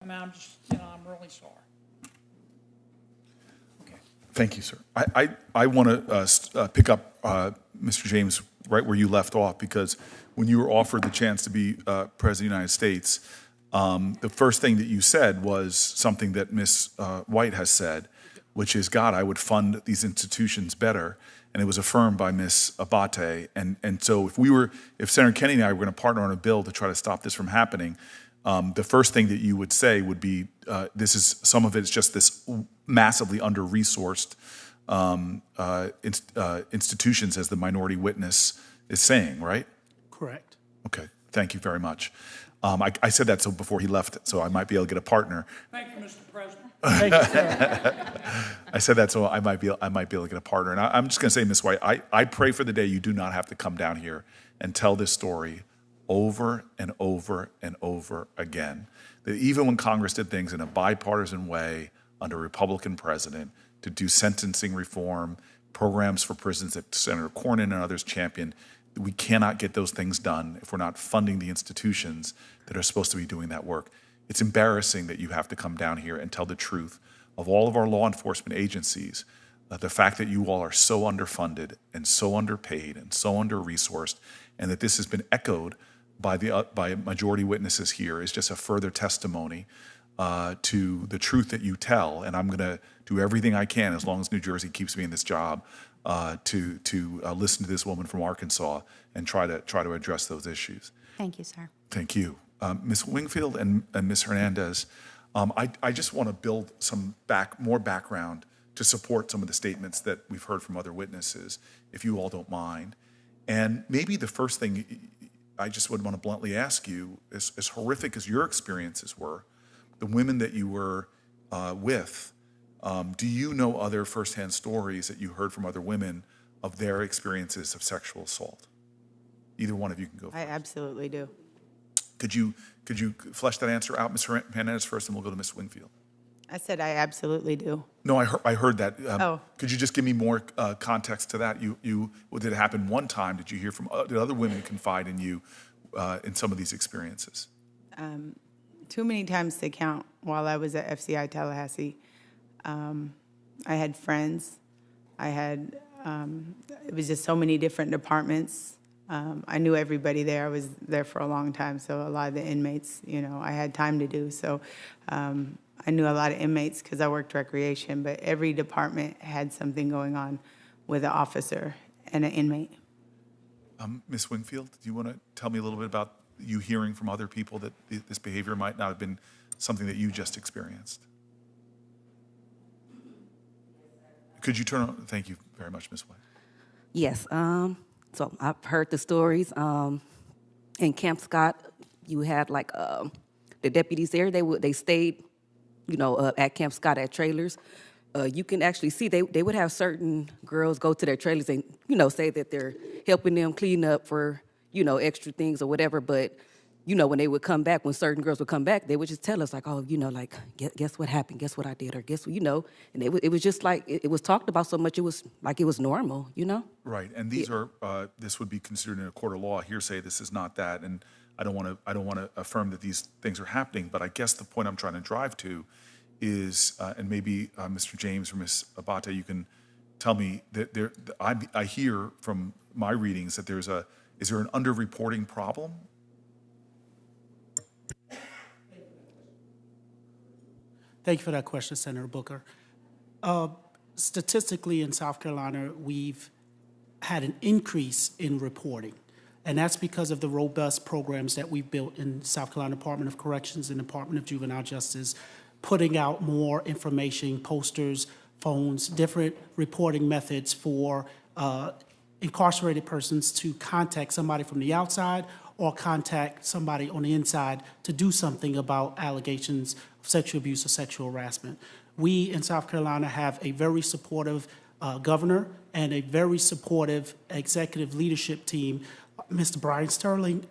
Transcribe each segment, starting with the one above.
And I'm just, I'm really sorry. Okay. Thank you, sir. I want to pick up, Mr. James, right where you left off, because when you were offered the chance to be President of the United States, the first thing that you said was something that Ms. White has said, which is, God, I would fund these institutions better. And it was affirmed by Ms. Abate. And so if Senator Kennedy and I were going to partner on a bill to try to stop this from happening, the first thing that you would say would be, some of it is just this massively under-resourced institutions, as the minority witness is saying, right? Correct. Okay, thank you very much. I said that before he left, so I might be able to get a partner. Thank you, Mr. President. Thank you, sir. I said that so I might be able to get a partner. And I'm just going to say, Ms. White, I pray for the day you do not have to come down here and tell this story over and over and over again. That even when Congress did things in a bipartisan way under a Republican president to do sentencing reform, programs for prisons that Senator Cornyn and others championed, we cannot get those things done if we're not funding the institutions that are supposed to be doing that work. It's embarrassing that you have to come down here and tell the truth of all of our law enforcement agencies, the fact that you all are so underfunded and so underpaid and so under-resourced, and that this has been echoed by majority witnesses here is just a further testimony to the truth that you tell. And I'm going to do everything I can, as long as New Jersey keeps me in this job, to listen to this woman from Arkansas and try to address those issues. Thank you, sir. Thank you. Ms. Wingfield and Ms. Hernandez, I just want to build some more background to support some of the statements that we've heard from other witnesses, if you all don't mind. And maybe the first thing I just would want to bluntly ask you, as horrific as your experiences were, the women that you were with, do you know other firsthand stories that you heard from other women of their experiences of sexual assault? Either one of you can go first. I absolutely do. Could you flesh that answer out, Ms. Hernandez, first, and we'll go to Ms. Wingfield? I said I absolutely do. No, I heard that. Oh. Could you just give me more context to that? Did it happen one time? Did you hear from did other women confide in you in some of these experiences? Too many times to count. While I was at FCI Tallahassee, I had friends. It was just so many different departments. I knew everybody there. I was there for a long time, so a lot of the inmates, I had time to do. So I knew a lot of inmates because I worked recreation, but every department had something going on with an officer and an inmate. Ms. Wingfield, do you want to tell me a little bit about you hearing from other people that this behavior might not have been something that you just experienced? Could you turn on? Thank you very much, Ms. White. Yes. So I've heard the stories. In Camp Scott, you had the deputies there. They stayed, at Camp Scott at trailers. You can actually see they would have certain girls go to their trailers and say that they're helping them clean up for extra things or whatever. But when they would come back, when certain girls would come back, they would just tell us guess what happened? Guess what I did? Or guess what, And it was just like it was talked about so much. It was like it was normal, Right, and these are this would be considered in a court of law hearsay. This is not that, and I don't want to affirm that these things are happening. But I guess the point I'm trying to drive to is, and maybe Mr. James or Ms. Abate, you can tell me that I hear from my readings that is there an underreporting problem? Thank you for that question, Senator Booker. Statistically, in South Carolina, we've had an increase in reporting, and that's because of the robust programs that we've built in South Carolina Department of Corrections and Department of Juvenile Justice, putting out more information, posters, phones, different reporting methods for incarcerated persons to contact somebody from the outside or contact somebody on the inside to do something about allegations of sexual abuse or sexual harassment. We in South Carolina have a very supportive governor and a very supportive executive leadership team. Mr. Brian Sterling,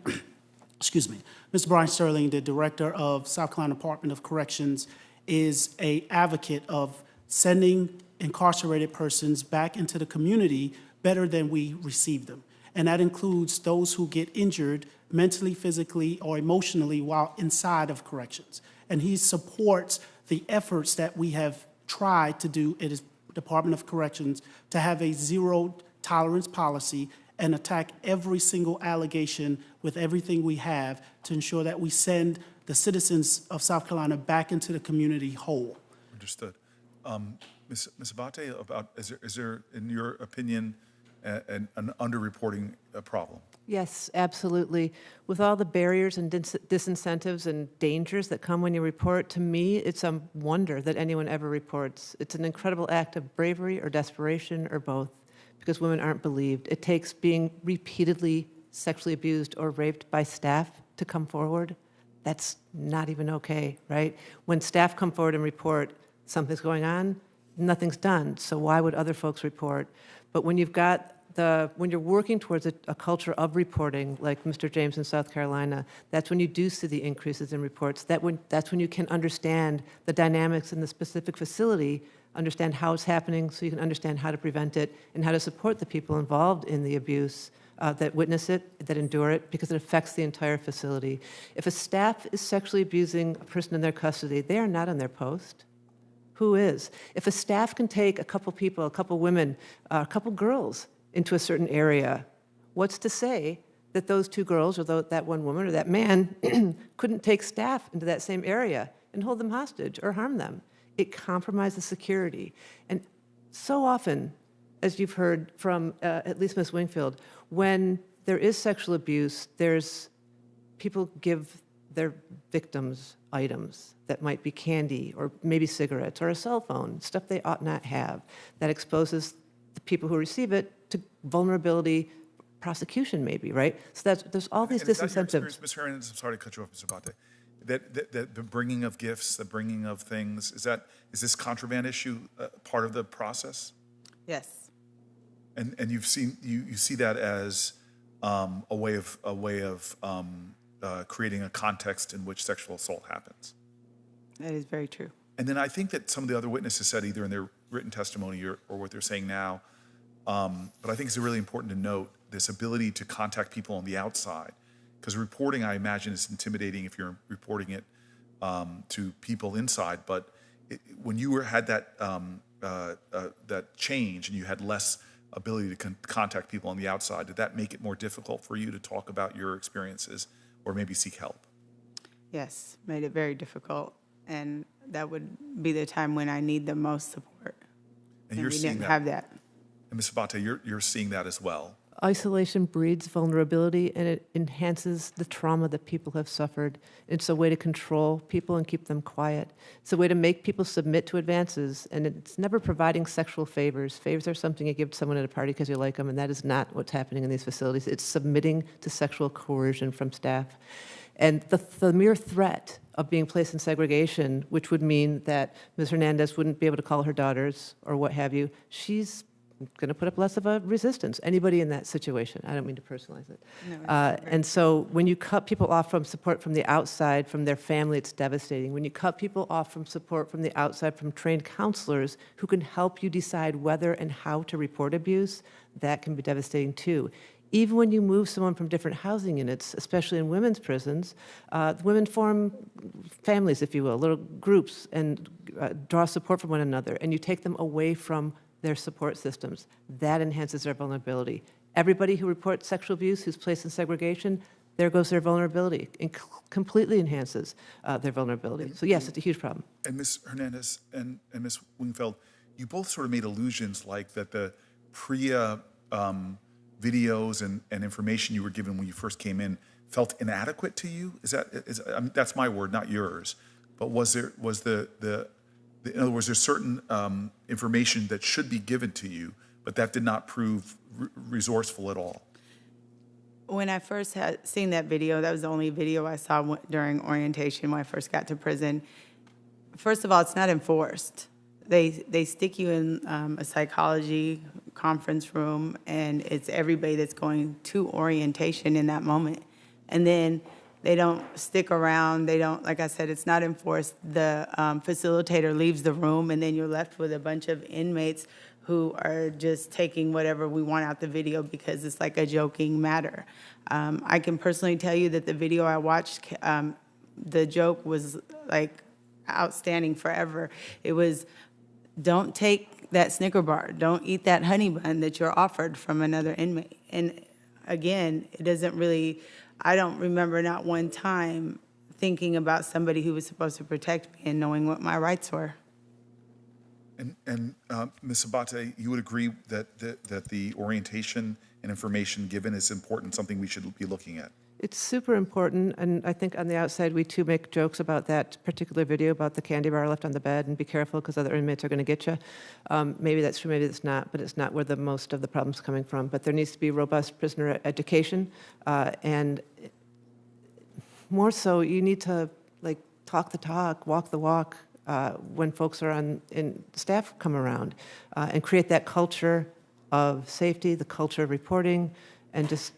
excuse me, Mr. Brian Sterling, the director of South Carolina Department of Corrections, is an advocate of sending incarcerated persons back into the community better than we receive them. And that includes those who get injured mentally, physically, or emotionally while inside of corrections. and he supports the efforts that we have tried to do at his Department of Corrections to have a zero tolerance policy and attack every single allegation with everything we have to ensure that we send the citizens of South Carolina back into the community whole. Understood. Ms. Abate, is there, in your opinion, an underreporting problem? Yes, absolutely. With all the barriers and disincentives and dangers that come when you report, to me, it's a wonder that anyone ever reports. It's an incredible act of bravery or desperation or both, because women aren't believed. It takes being repeatedly sexually abused or raped by staff to come forward. That's not even okay, right? When staff come forward and report something's going on, nothing's done. So why would other folks report? But when you've got when you're working towards a culture of reporting, like Mr. James in South Carolina, that's when you do see the increases in reports. That's when you can understand the dynamics in the specific facility, understand how it's happening so you can understand how to prevent it and how to support the people involved in the abuse that witness it, that endure it, because it affects the entire facility. If a staff is sexually abusing a person in their custody, they are not on their post. Who is? If a staff can take a couple people, a couple women, a couple girls into a certain area, what's to say that those two girls or that one woman or that man couldn't take staff into that same area and hold them hostage or harm them? It compromises security. And so often, as you've heard from at least Ms. Wingfield, when there is sexual abuse, people give their victims items that might be candy or maybe cigarettes or a cell phone, stuff they ought not have, that exposes the people who receive it to vulnerability, prosecution maybe, right? So there's all these And is that your disincentives. experience, Ms. Hernandez? I'm sorry to cut you off, Mr. Abate. That the bringing of gifts, the bringing of things, is this contraband issue part of the process? Yes. And you see that as a way of creating a context in which sexual assault happens. That is very true. And then I think that some of the other witnesses said either in their written testimony or what they're saying now, but I think it's really important to note this ability to contact people on the outside, because reporting, I imagine, is intimidating if you're reporting it to people inside. But when you had that change and you had less ability to contact people on the outside, did that make it more difficult for you to talk about your experiences or maybe seek help? Yes, made it very difficult. And that would be the time when I need the most support. And you're we seeing didn't that. have that. And Ms. Abate, you're seeing that as well. Isolation breeds vulnerability, and it enhances the trauma that people have suffered. It's a way to control people and keep them quiet. It's a way to make people submit to advances, and it's never providing sexual favors. Favors are something you give to someone at a party because you like them, and that is not what's happening in these facilities. It's submitting to sexual coercion from staff. And the mere threat of being placed in segregation, which would mean that Ms. Hernandez wouldn't be able to call her daughters or what have you, she's going to put up less of a resistance. Anybody in that situation. I don't mean to personalize it. No, and so when you cut people off from support from the outside, from their family, it's devastating. When you cut people off from support from the outside, from trained counselors who can help you decide whether and how to report abuse, that can be devastating too. Even when you move someone from different housing units, especially in women's prisons, women form families, if you will, little groups, and draw support from one another, and you take them away from their support systems. That enhances their vulnerability. Everybody who reports sexual abuse who's placed in segregation, there goes their vulnerability. It completely enhances their vulnerability. So yes, it's a huge problem. And Ms. Hernandez and Ms. Wingfield, you both sort of made allusions like that the PREA videos and information you were given when you first came in felt inadequate to you. I mean, that's my word, not yours. But was in other words, there's certain information that should be given to you, but that did not prove resourceful at all? When I first had seen that video, that was the only video I saw during orientation when I first got to prison. First of all, it's not enforced. They stick you in a psychology conference room, and it's everybody that's going to orientation in that moment. And then they don't stick around. They don't, like I said, it's not enforced. The facilitator leaves the room, and then you're left with a bunch of inmates who are just taking whatever we want out the video because it's like a joking matter. I can personally tell you that the video I watched the joke was like outstanding forever. It was, don't take that Snicker bar, don't eat that honey bun that you're offered from another inmate. And again, it doesn't really, I don't remember not one time thinking about somebody who was supposed to protect me and knowing what my rights were. And Ms. Abate, you would agree that the orientation and information given is important, something we should be looking at? It's super important, and I think on the outside, we too make jokes about that particular video about the candy bar left on the bed, and be careful because other inmates are going to get you. Maybe that's true, maybe it's not, but it's not where the most of the problem's coming from. But there needs to be robust prisoner education, and more so, you need to like talk the talk, walk the walk when folks are in staff come around, and create that culture of safety, the culture of reporting, and just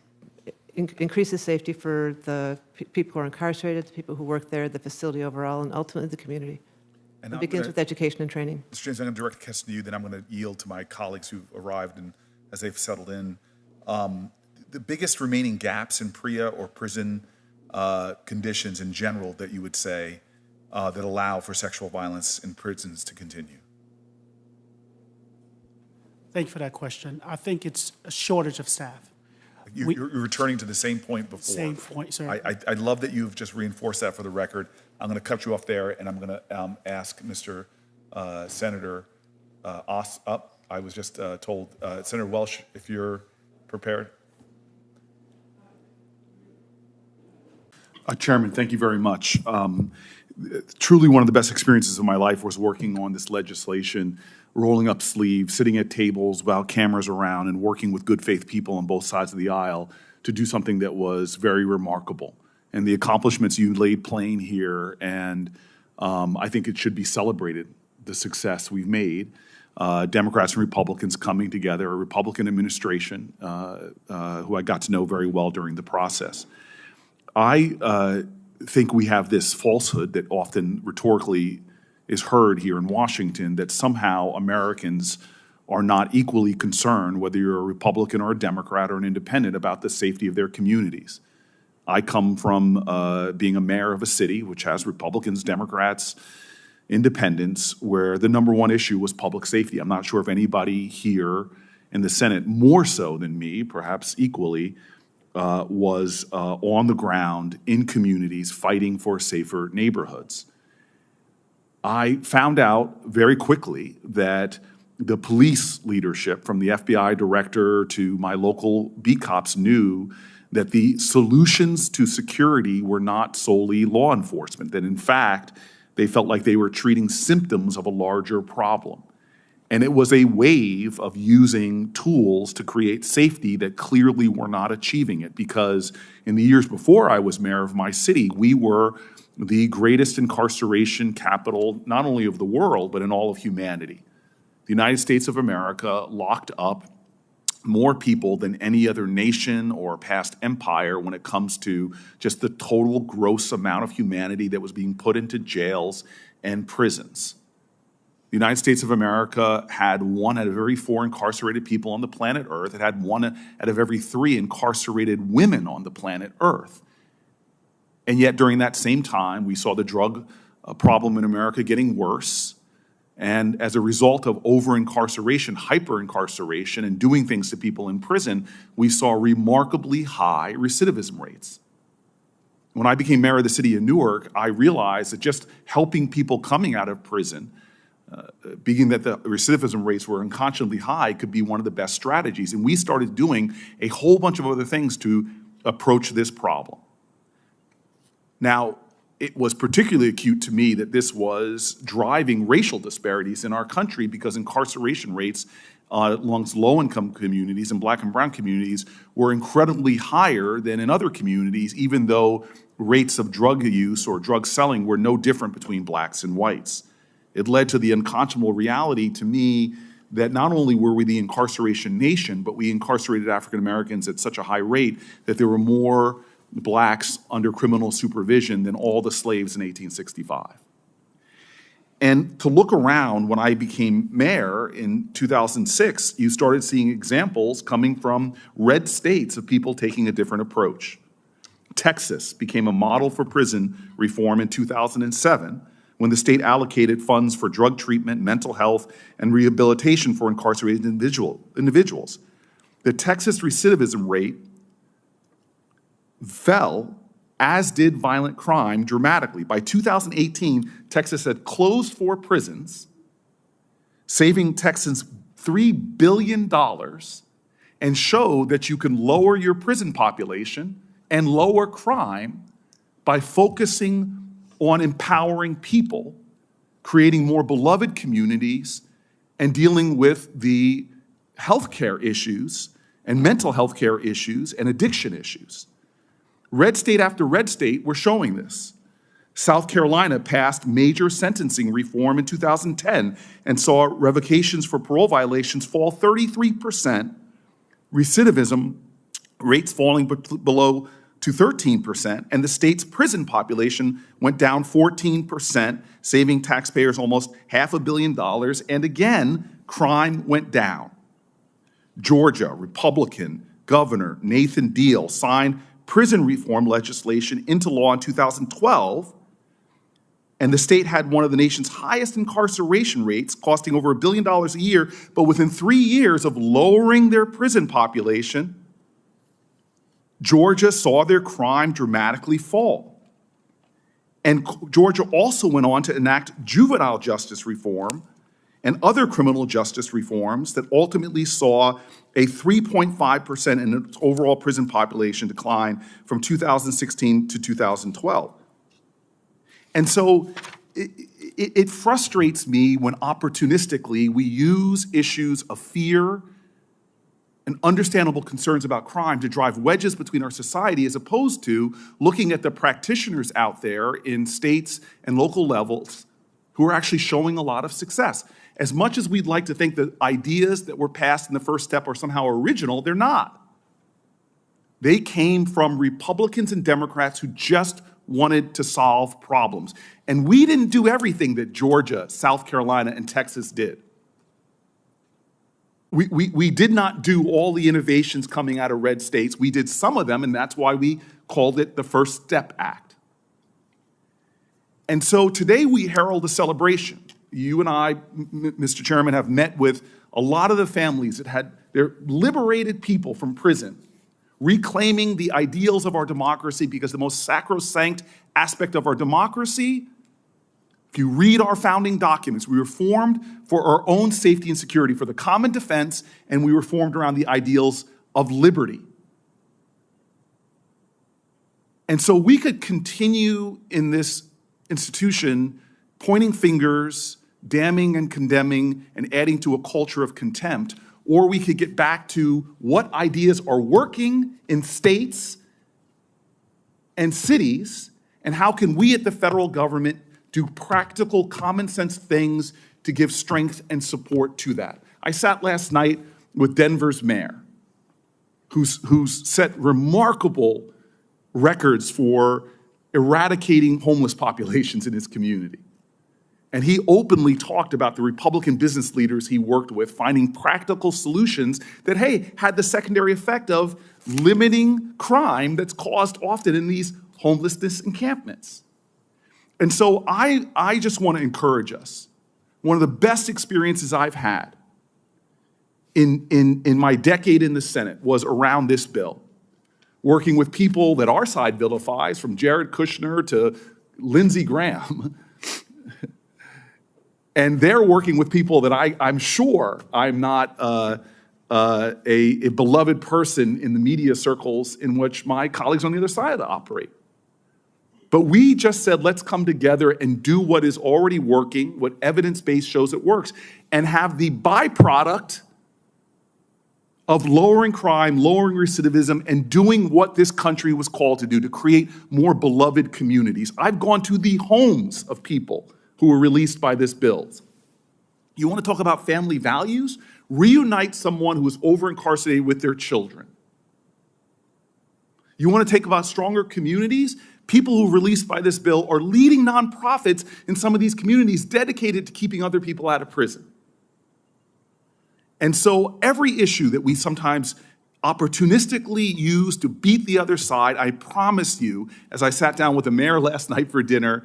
increases safety for the people who are incarcerated, the people who work there, the facility overall, and ultimately the community. And It begins with education and training. Mr. James, I'm going to direct the question to you, then I'm going to yield to my colleagues who've arrived and as they've settled in. The biggest remaining gaps in PREA or prison conditions in general that you would say that allow for sexual violence in prisons to continue? Thank you for that question. I think it's a shortage of staff. You're returning to the same point before. Same point, sir. I love that you've just reinforced that for the record. I'm going to cut you off there, and I'm going to ask Mr. Senator up. I was just told, Senator Welsh, if you're prepared. Chairman, thank you very much. Truly one of the best experiences of my life was working on this legislation, rolling up sleeves, sitting at tables without cameras around, and working with good faith people on both sides of the aisle to do something that was very remarkable. And the accomplishments you laid plain here, and I think it should be celebrated, the success we've made. Democrats and Republicans coming together, a Republican administration who I got to know very well during the process. I think we have this falsehood that often rhetorically is heard here in Washington that somehow Americans are not equally concerned, whether you're a Republican or a Democrat or an independent, about the safety of their communities. I come from being a mayor of a city which has Republicans, Democrats, independents, where the number one issue was public safety. I'm not sure if anybody here in the Senate, more so than me, perhaps equally, was on the ground in communities fighting for safer neighborhoods. I found out very quickly that the police leadership, from the FBI director to my local beat cops, knew that the solutions to security were not solely law enforcement, that in fact, they felt like they were treating symptoms of a larger problem. And it was a wave of using tools to create safety that clearly were not achieving it, because in the years before I was mayor of my city, we were the greatest incarceration capital, not only of the world, but in all of humanity. The United States of America locked up more people than any other nation or past empire when it comes to just the total gross amount of humanity that was being put into jails and prisons. The United States of America had 1 out of every 4 incarcerated people on the planet Earth. It had 1 out of every 3 incarcerated women on the planet Earth. And yet during that same time, we saw the drug problem in America getting worse. And as a result of over-incarceration, hyper-incarceration, and doing things to people in prison, we saw remarkably high recidivism rates. When I became mayor of the city of Newark, I realized that just helping people coming out of prison, being that the recidivism rates were unconscionably high, could be one of the best strategies. And we started doing a whole bunch of other things to approach this problem. Now, it was particularly acute to me that this was driving racial disparities in our country, because incarceration rates amongst low-income communities and black and brown communities were incredibly higher than in other communities, even though rates of drug use or drug selling were no different between blacks and whites. It led to the unconscionable reality to me that not only were we the incarceration nation, but we incarcerated African Americans at such a high rate that there were more blacks under criminal supervision than all the slaves in 1865. And to look around, when I became mayor in 2006, you started seeing examples coming from red states of people taking a different approach. Texas became a model for prison reform in 2007 when the state allocated funds for drug treatment, mental health, and rehabilitation for incarcerated individuals. The Texas recidivism rate fell, as did violent crime, dramatically. By 2018, Texas had closed 4 prisons, saving Texans $3 billion, and showed that you can lower your prison population and lower crime by focusing on empowering people, creating more beloved communities, and dealing with the healthcare issues and mental health care issues and addiction issues. Red state after red state were showing this. South Carolina passed major sentencing reform in 2010 and saw revocations for parole violations fall 33%, recidivism rates falling below to 13%, and the state's prison population went down 14%, saving taxpayers almost $500 million, and again, crime went down. Georgia, Republican Governor Nathan Deal signed prison reform legislation into law in 2012, and the state had one of the nation's highest incarceration rates, costing over $1 billion a year, but within 3 years of lowering their prison population, Georgia saw their crime dramatically fall. And Georgia also went on to enact juvenile justice reform and other criminal justice reforms that ultimately saw a 3.5% in its overall prison population decline from 2016 to 2012. And so it frustrates me when opportunistically we use issues of fear and understandable concerns about crime to drive wedges between our society, as opposed to looking at the practitioners out there in states and local levels who are actually showing a lot of success. As much as we'd like to think that ideas that were passed in the first step are somehow original, they're not. They came from Republicans and Democrats who just wanted to solve problems. And we didn't do everything that Georgia, South Carolina, and Texas did. We did not do all the innovations coming out of red states. We did some of them, and that's why we called it the First Step Act. And so today we herald a celebration. You and I, Mr. Chairman, have met with a lot of the families that had their liberated people from prison, reclaiming the ideals of our democracy, because the most sacrosanct aspect of our democracy, if you read our founding documents, we were formed for our own safety and security, for the common defense, and we were formed around the ideals of liberty. And so we could continue in this institution pointing fingers, damning and condemning, and adding to a culture of contempt, or we could get back to what ideas are working in states and cities, and how can we at the federal government do practical, common sense things to give strength and support to that. I sat last night with Denver's mayor, who's set remarkable records for eradicating homeless populations in his community. And he openly talked about the Republican business leaders he worked with, finding practical solutions that, hey, had the secondary effect of limiting crime that's caused often in these homelessness encampments. And so I just want to encourage us. One of the best experiences I've had in my decade in the Senate was around this bill, working with people that our side vilifies, from Jared Kushner to Lindsey Graham. And they're working with people that I'm sure I'm not a beloved person in the media circles in which my colleagues on the other side operate. But we just said, let's come together and do what is already working, what evidence-based shows it works, and have the byproduct of lowering crime, lowering recidivism, and doing what this country was called to do, to create more beloved communities. I've gone to the homes of people who were released by this bill. You want to talk about family values? Reunite someone who is over-incarcerated with their children. You want to take about stronger communities? People who are released by this bill are leading nonprofits in some of these communities dedicated to keeping other people out of prison. And so every issue that we sometimes opportunistically used to beat the other side. I promise you, as I sat down with the mayor last night for dinner,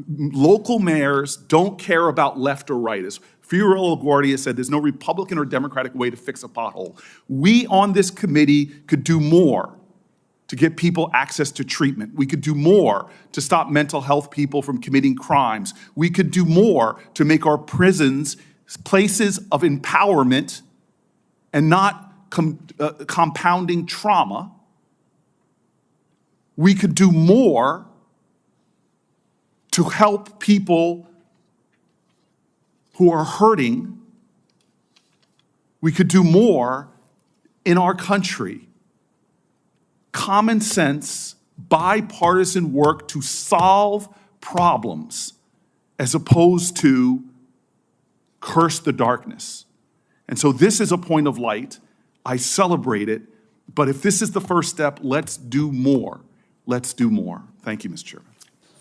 local mayors don't care about left or right. As Fiorello LaGuardia said, there's no Republican or Democratic way to fix a pothole. We on this committee could do more to get people access to treatment. We could do more to stop mental health people from committing crimes. We could do more to make our prisons places of empowerment and not compounding trauma. We could do more to help people who are hurting. We could do more in our country. Common sense, bipartisan work to solve problems as opposed to curse the darkness. And so this is a point of light. I celebrate it, but if this is the first step, let's do more. Let's do more. Thank you, Mr. Chairman.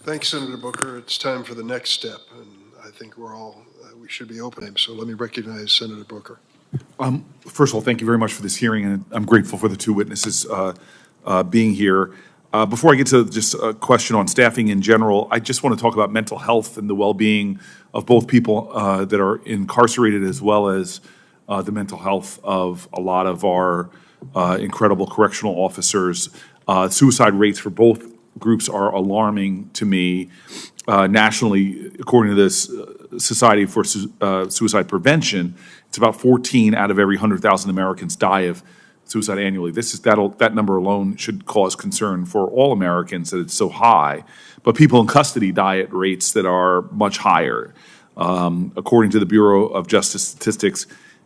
Thanks, Senator Booker. It's time for the next step, and I think we should be opening. So let me recognize Senator Booker. First of all, thank you very much for this hearing, and I'm grateful for the two witnesses being here. Before I get to just a question on staffing in general, I just want to talk about mental health and the well-being of both people that are incarcerated as well as the mental health of a lot of our incredible correctional officers. Suicide rates for both groups are alarming to me. Nationally, according to this Society for Suicide Prevention, it's about 14 out of every 100,000 Americans die of suicide annually. That number alone should cause concern for all Americans that it's so high. But people in custody die at rates that are much higher. According to the Bureau of Justice Statistics,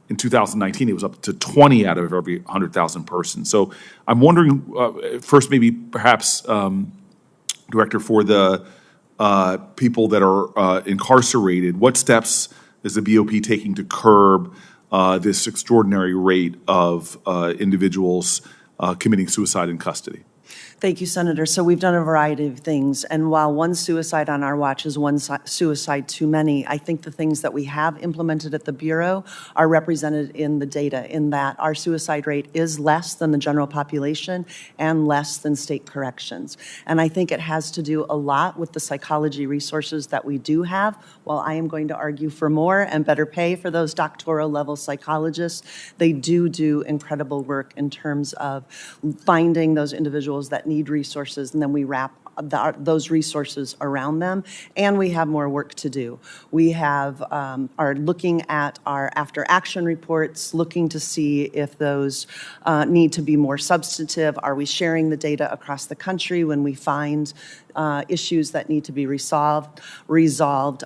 in 2019, it was up to 20 out of every 100,000 persons. So I'm wondering, first, maybe perhaps, Director, for the people that are incarcerated, what steps is the BOP taking to curb this extraordinary rate of individuals committing suicide in custody? Thank you, Senator. So we've done a variety of things, and while one suicide on our watch is one suicide too many, I think the things that we have implemented at the Bureau are represented in the data, in that our suicide rate is less than the general population and less than state corrections. And I think it has to do a lot with the psychology resources that we do have. While I am going to argue for more and better pay for those doctoral level psychologists, they do incredible work in terms of finding those individuals that need resources, and then we wrap those resources around them, and we have more work to do. We have are looking at our after action reports, looking to see if those need to be more substantive. Are we sharing the data across the country when we find issues that need to be resolved?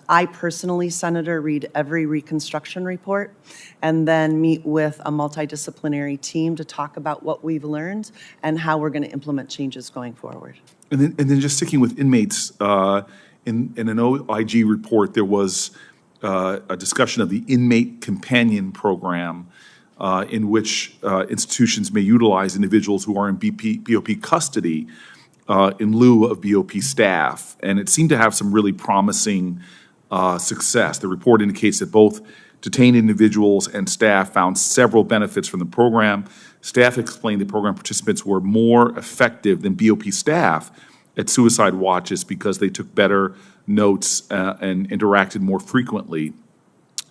I personally, Senator, read every reconstruction report and then meet with a multidisciplinary team to talk about what we've learned and how we're going to implement changes going forward. And then just sticking with inmates, in an OIG report, there was a discussion of the inmate companion program in which institutions may utilize individuals who are in BOP custody in lieu of BOP staff. And it seemed to have some really promising success. The report indicates that both detained individuals and staff found several benefits from the program. Staff explained that program participants were more effective than BOP staff at suicide watches because they took better notes and interacted more frequently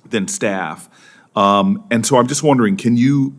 than staff. And so I'm just wondering, can you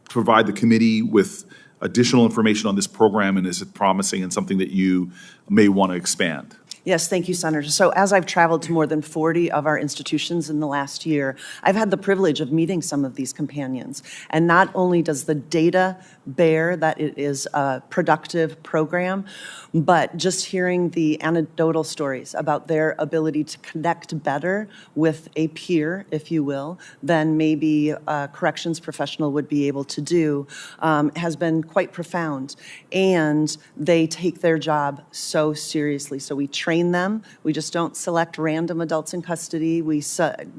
provide the committee with additional information on this program, and is it promising and something that you may want to expand? Yes, thank you, Senator. So as I've traveled to more than 40 of our institutions in the last year, I've had the privilege of meeting some of these companions. And not only does the data bear that it is a productive program, but just hearing the anecdotal stories about their ability to connect better with a peer, if you will, than maybe a corrections professional would be able to do, has been quite profound. And they take their job so seriously. So we train them. We just don't select random adults in custody. We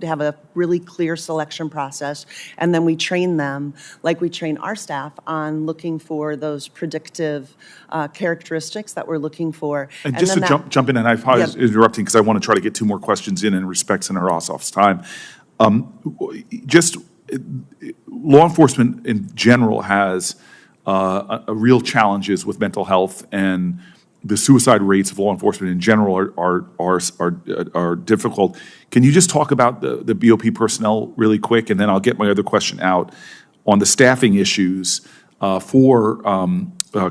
have a really clear selection process, and then we train them like we train our staff on looking for those predictive characteristics that we're looking for. And just to jump in, and I apologize interrupting because I want to try to get two more questions in and respect Senator Ossoff's time. Just law enforcement in general has a real challenges with mental health, and the suicide rates of law enforcement in general are difficult. Can you just talk about the BOP personnel really quick, and then I'll get my other question out on the staffing issues for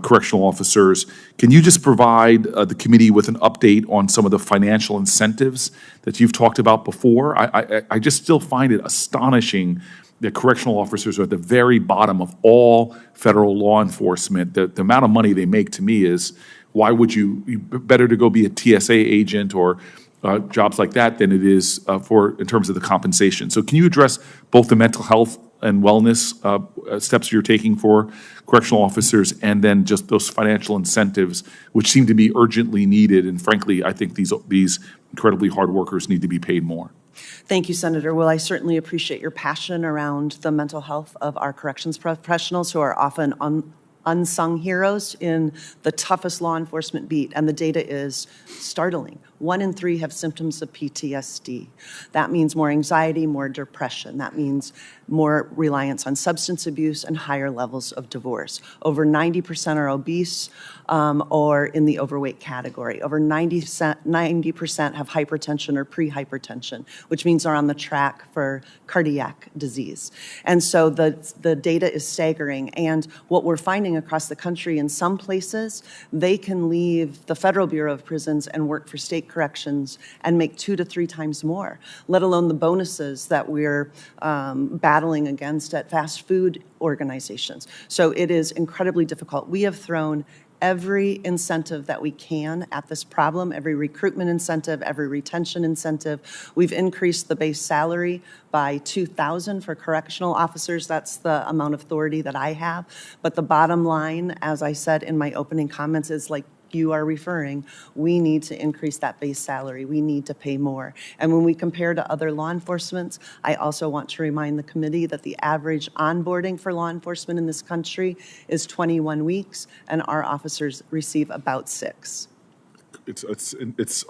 correctional officers. Can you just provide the committee with an update on some of the financial incentives that you've talked about before? I just still find it astonishing that correctional officers are at the very bottom of all federal law enforcement. The amount of money they make, to me, is why would you better to go be a TSA agent or jobs like that than it is in terms of the compensation. So can you address both the mental health and wellness steps you're taking for correctional officers, and then just those financial incentives, which seem to be urgently needed? And frankly, I think these incredibly hard workers need to be paid more. Thank you, Senator. Well, I certainly appreciate your passion around the mental health of our corrections professionals, who are often unsung heroes in the toughest law enforcement beat, and the data is startling. 1 in 3 have symptoms of PTSD. That means more anxiety, more depression. That means more reliance on substance abuse and higher levels of divorce. Over 90% are obese or in the overweight category. Over 90% have hypertension or pre-hypertension, which means they're on the track for cardiac disease. And so the data is staggering. And what we're finding across the country, in some places, they can leave the Federal Bureau of Prisons and work for state corrections and make 2 to 3 times more, let alone the bonuses that we're battling against at fast food organizations. So it is incredibly difficult. We have thrown every incentive that we can at this problem, every recruitment incentive, every retention incentive. We've increased the base salary by $2,000 for correctional officers. That's the amount of authority that I have. But the bottom line, as I said in my opening comments, is like you are referring, we need to increase that base salary. We need to pay more. And when we compare to other law enforcement, I also want to remind the committee that the average onboarding for law enforcement in this country is 21 weeks, and our officers receive about 6. It's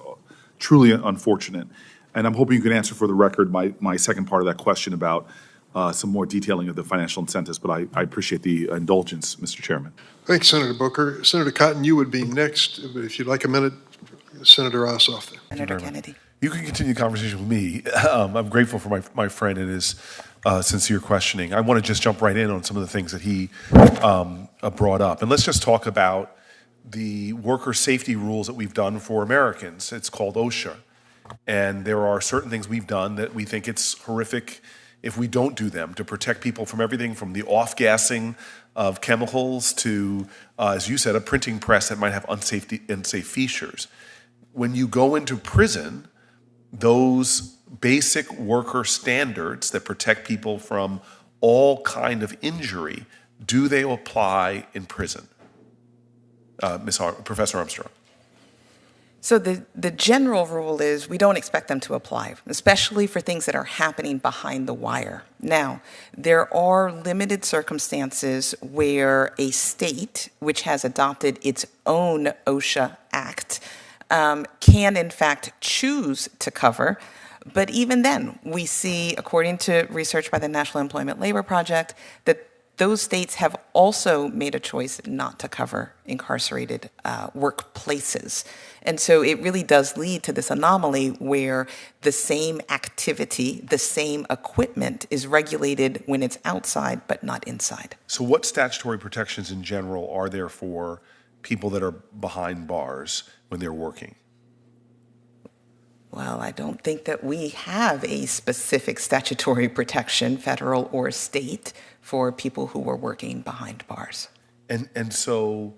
truly unfortunate. And I'm hoping you can answer for the record my second part of that question about some more detailing of the financial incentives, but I appreciate the indulgence, Mr. Chairman. Thanks, Senator Booker. Senator Cotton, you would be next, but if you'd like a minute, Senator Ossoff. Senator Kennedy. You can continue the conversation with me. I'm grateful for my friend and his sincere questioning. I want to just jump right in on some of the things that he brought up. And let's just talk about the worker safety rules that we've done for Americans. It's called OSHA. And there are certain things we've done that we think it's horrific if we don't do them, to protect people from everything from the off-gassing of chemicals to, as you said, a printing press that might have unsafe features. When you go into prison, those basic worker standards that protect people from all kind of injury, do they apply in prison? Professor Armstrong. So the general rule is we don't expect them to apply, especially for things that are happening behind the wire. Now, there are limited circumstances where a state, which has adopted its own OSHA Act, can in fact choose to cover. But even then, we see, according to research by the National Employment Labor Project, that those states have also made a choice not to cover incarcerated workplaces. And so it really does lead to this anomaly where the same activity, the same equipment is regulated when it's outside but not inside. So what statutory protections in general are there for people that are behind bars when they're working? Well, I don't think that we have a specific statutory protection, federal or state, for people who are working behind bars. And so,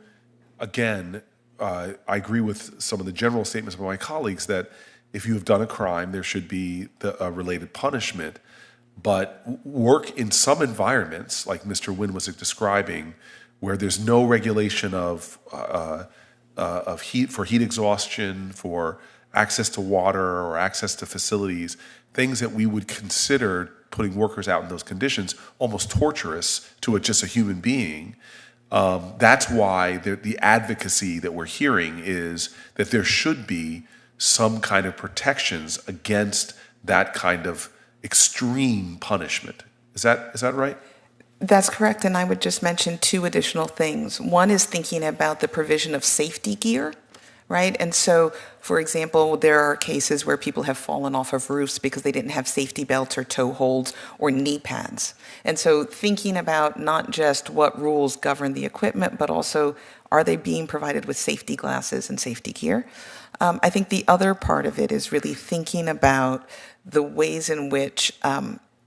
again, I agree with some of the general statements by my colleagues that if you have done a crime, there should be a related punishment. But work in some environments, like Mr. Wynn was describing, where there's no regulation of heat, for heat exhaustion, for access to water or access to facilities, things that we would consider putting workers out in those conditions almost torturous to just a human being. That's why the advocacy that we're hearing is that there should be some kind of protections against that kind of extreme punishment. Is that right? That's correct, and I would just mention two additional things. One is thinking about the provision of safety gear, right? And so, for example, there are cases where people have fallen off of roofs because they didn't have safety belts or toe holds or knee pads. And so thinking about not just what rules govern the equipment, but also are they being provided with safety glasses and safety gear? I think the other part of it is really thinking about the ways in which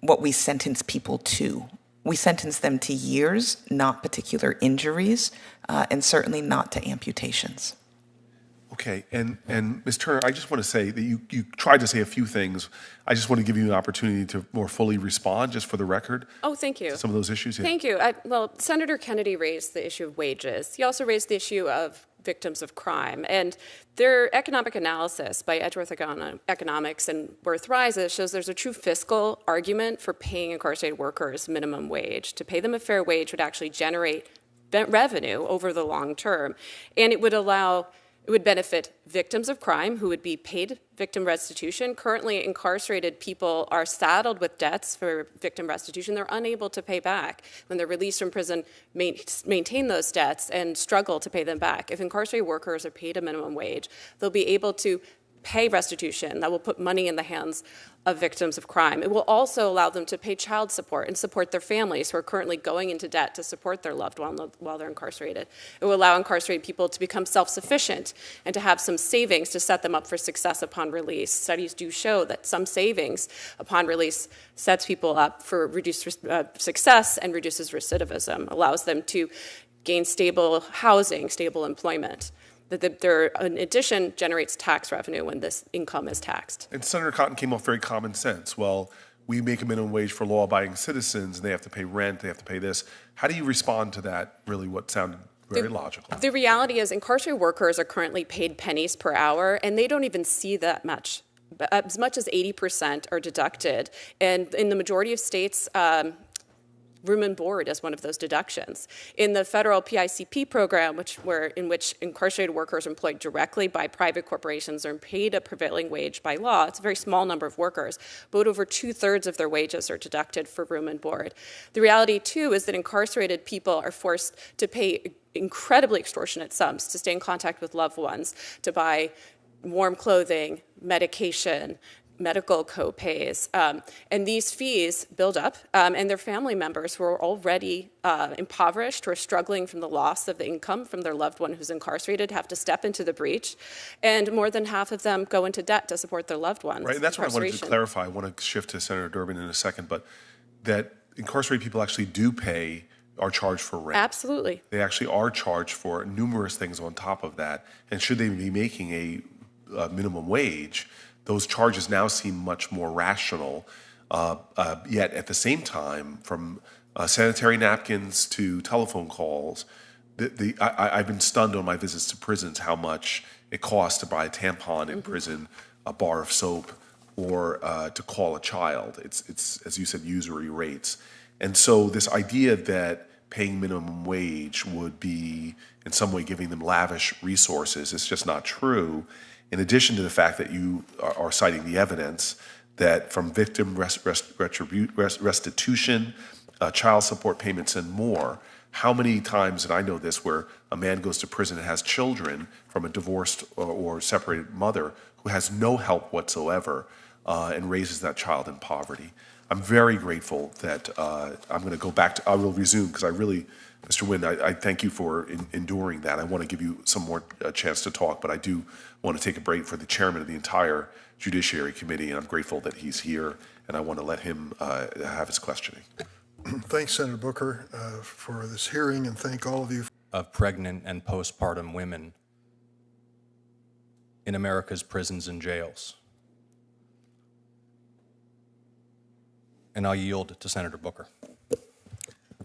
what we sentence people to. We sentence them to years, not particular injuries, and certainly not to amputations. Okay, and Ms. Turner, I just want to say that you tried to say a few things. I just want to give you an opportunity to more fully respond, just for the record. Oh, thank you. To some of those issues. Yeah. Thank you. Well, Senator Kennedy raised the issue of wages. He also raised the issue of victims of crime. And their economic analysis by Edgeworth Economics and Worth Rises shows there's a true fiscal argument for paying incarcerated workers minimum wage. To pay them a fair wage would actually generate revenue over the long term, and it would benefit victims of crime who would be paid victim restitution. Currently, incarcerated people are saddled with debts for victim restitution they're unable to pay back. When they're released from prison, maintain those debts and struggle to pay them back. If incarcerated workers are paid a minimum wage, they'll be able to pay restitution that will put money in the hands of victims of crime. It will also allow them to pay child support and support their families who are currently going into debt to support their loved one while they're incarcerated. It will allow incarcerated people to become self-sufficient and to have some savings to set them up for success upon release. Studies do show that some savings upon release sets people up for reduced success and reduces recidivism, allows them to gain stable housing, stable employment. That there, in addition, generates tax revenue when this income is taxed. And Senator Cotton came off very common sense. Well, we make a minimum wage for law-abiding citizens, and they have to pay rent, they have to pay this. How do you respond to that, really what sounded very logical? The reality is incarcerated workers are currently paid pennies per hour, and they don't even see that much. As much as 80% are deducted. And in the majority of states, room and board as one of those deductions. In the federal PICP program, in which incarcerated workers are employed directly by private corporations are paid a prevailing wage by law, it's a very small number of workers, but over 2/3 of their wages are deducted for room and board. The reality, too, is that incarcerated people are forced to pay incredibly extortionate sums to stay in contact with loved ones, to buy warm clothing, medication, medical co-pays, and these fees build up, and their family members who are already impoverished, who are struggling from the loss of the income from their loved one who's incarcerated, have to step into the breach, and more than half of them go into debt to support their loved ones. Right, and that's what I wanted to clarify. I want to shift to Senator Durbin in a second, but that incarcerated people actually are charged for rent. Absolutely. They actually are charged for numerous things on top of that, and should they be making a minimum wage, those charges now seem much more rational, yet at the same time, from sanitary napkins to telephone calls, I've been stunned on my visits to prisons how much it costs to buy a tampon in prison, a bar of soap, or to call a child. It's as you said, usury rates. And so this idea that paying minimum wage would be in some way giving them lavish resources is just not true. In addition to the fact that you are citing the evidence that from victim restitution, child support payments, and more, how many times, and I know this, where a man goes to prison and has children from a divorced or separated mother who has no help whatsoever and raises that child in poverty. I'm very grateful that I'm going to go back to, I will resume because I really, Mr. Wynn, I thank you for enduring that. I want to give you some more chance to talk, but I do want to take a break for the chairman of the entire Judiciary Committee, and I'm grateful that he's here, and I want to let him have his questioning. Thanks, Senator Booker, for this hearing, and thank all of you. Of pregnant and postpartum women in America's prisons and jails. And I'll yield to Senator Booker.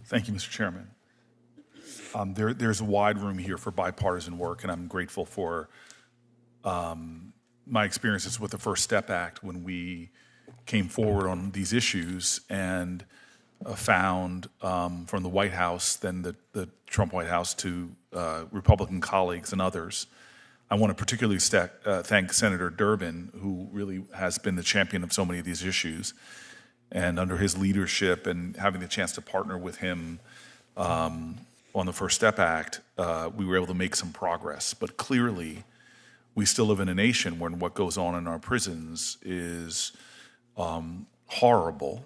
Thank you, Mr. Chairman. There's a wide room here for bipartisan work, and I'm grateful for my experiences with the First Step Act when we came forward on these issues and found from the White House, then the Trump White House, to Republican colleagues and others. I want to particularly thank Senator Durbin, who really has been the champion of so many of these issues. And under his leadership and having the chance to partner with him on the First Step Act, we were able to make some progress. But clearly, we still live in a nation where what goes on in our prisons is horrible.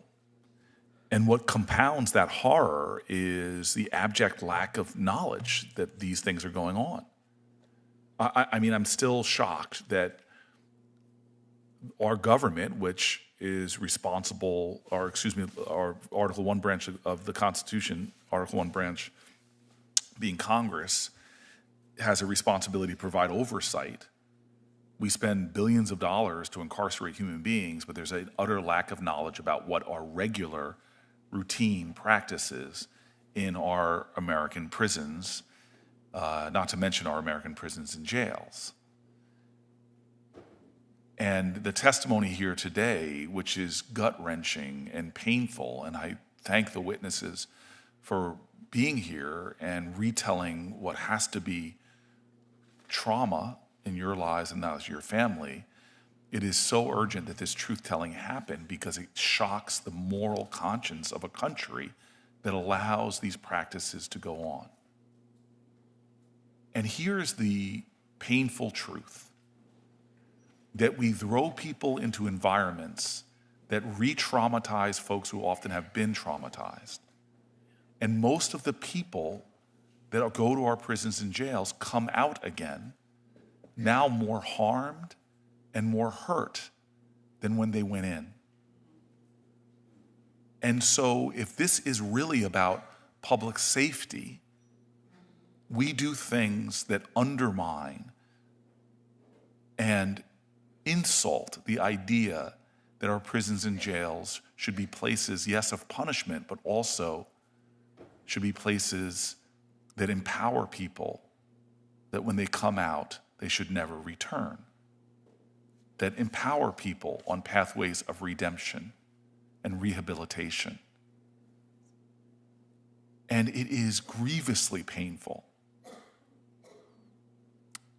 And what compounds that horror is the abject lack of knowledge that these things are going on. I mean, I'm still shocked that our government, which is responsible, or excuse me, our Article 1 branch of the Constitution, Article 1 branch being Congress, has a responsibility to provide oversight. We spend billions of dollars to incarcerate human beings, but there's an utter lack of knowledge about what our regular routine practices in our American prisons, not to mention our American prisons and jails. And the testimony here today, which is gut-wrenching and painful, and I thank the witnesses for being here and retelling what has to be trauma in your lives and not your family. It is so urgent that this truth-telling happen because it shocks the moral conscience of a country that allows these practices to go on. And here's the painful truth, that we throw people into environments that re-traumatize folks who often have been traumatized. And most of the people that go to our prisons and jails come out again, now more harmed and more hurt than when they went in. And so if this is really about public safety, we do things that undermine and insult the idea that our prisons and jails should be places, yes, of punishment, but also should be places that empower people that when they come out, they should never return. That empower people on pathways of redemption and rehabilitation. And it is grievously painful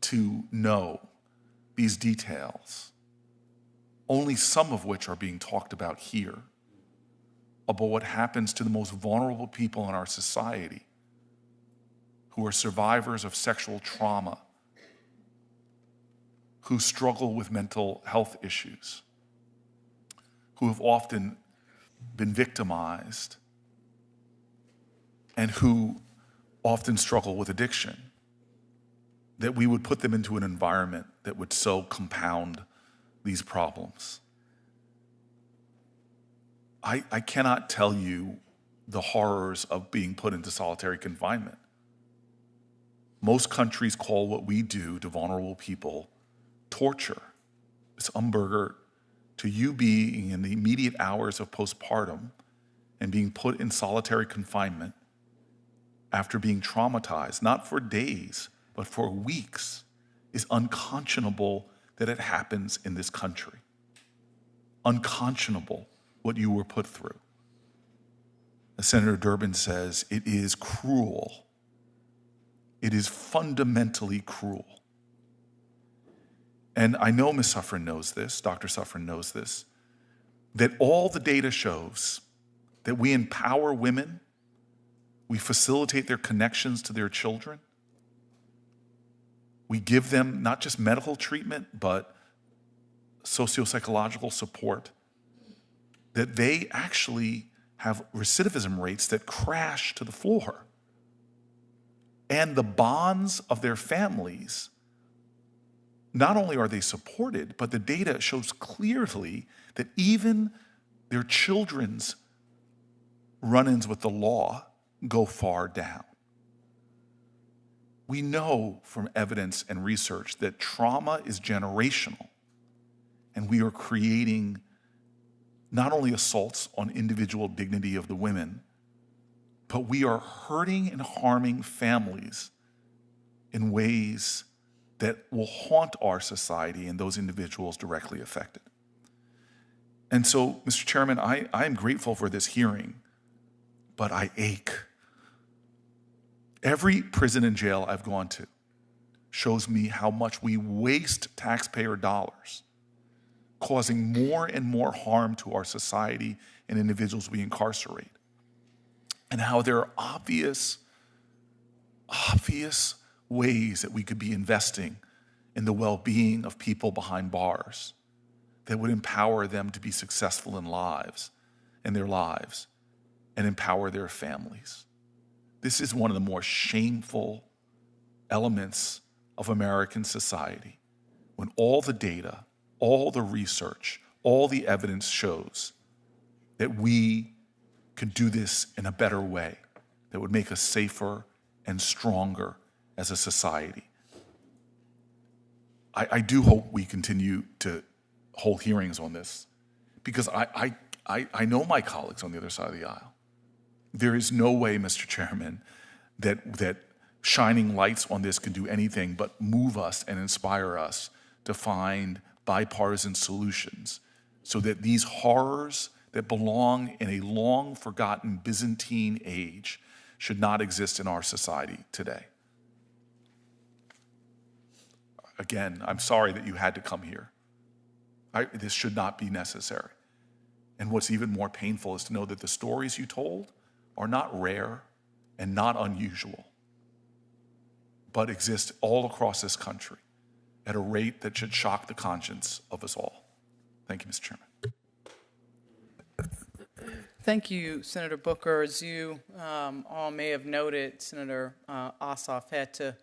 to know these details, only some of which are being talked about here, about what happens to the most vulnerable people in our society who are survivors of sexual trauma, who struggle with mental health issues, who have often been victimized, and who often struggle with addiction, that we would put them into an environment that would so compound these problems. I cannot tell you the horrors of being put into solitary confinement. Most countries call what we do to vulnerable people torture. It's Umberger, to you being in the immediate hours of postpartum and being put in solitary confinement after being traumatized, not for days, but for weeks, is unconscionable that it happens in this country. Unconscionable what you were put through. As Senator Durbin says, it is cruel. It is fundamentally cruel. And I know Ms. Suffren knows this, Dr. Suffren knows this, that all the data shows that we empower women, we facilitate their connections to their children, we give them not just medical treatment, but socio-psychological support, that they actually have recidivism rates that crash to the floor. And the bonds of their families, not only are they supported, but the data shows clearly that even their children's run-ins with the law go far down. We know from evidence and research that trauma is generational, and we are creating not only assaults on individual dignity of the women, but we are hurting and harming families in ways that will haunt our society and those individuals directly affected. And so, Mr. Chairman, I am grateful for this hearing, but I ache. Every prison and jail I've gone to shows me how much we waste taxpayer dollars causing more and more harm to our society and individuals we incarcerate. And how there are obvious ways that we could be investing in the well-being of people behind bars that would empower them to be successful in their lives, and empower their families. This is one of the more shameful elements of American society, when all the data, all the research, all the evidence shows that we can do this in a better way that would make us safer and stronger as a society. I do hope we continue to hold hearings on this, because I know my colleagues on the other side of the aisle. There is no way, Mr. Chairman, that shining lights on this can do anything but move us and inspire us to find bipartisan solutions so that these horrors that belong in a long-forgotten Byzantine age should not exist in our society today. Again, I'm sorry that you had to come here. This should not be necessary. And what's even more painful is to know that the stories you told are not rare and not unusual, but exist all across this country at a rate that should shock the conscience of us all. Thank you, Mr. Chairman. Thank you, Senator Booker. As you all may have noted, Senator Ossoff had to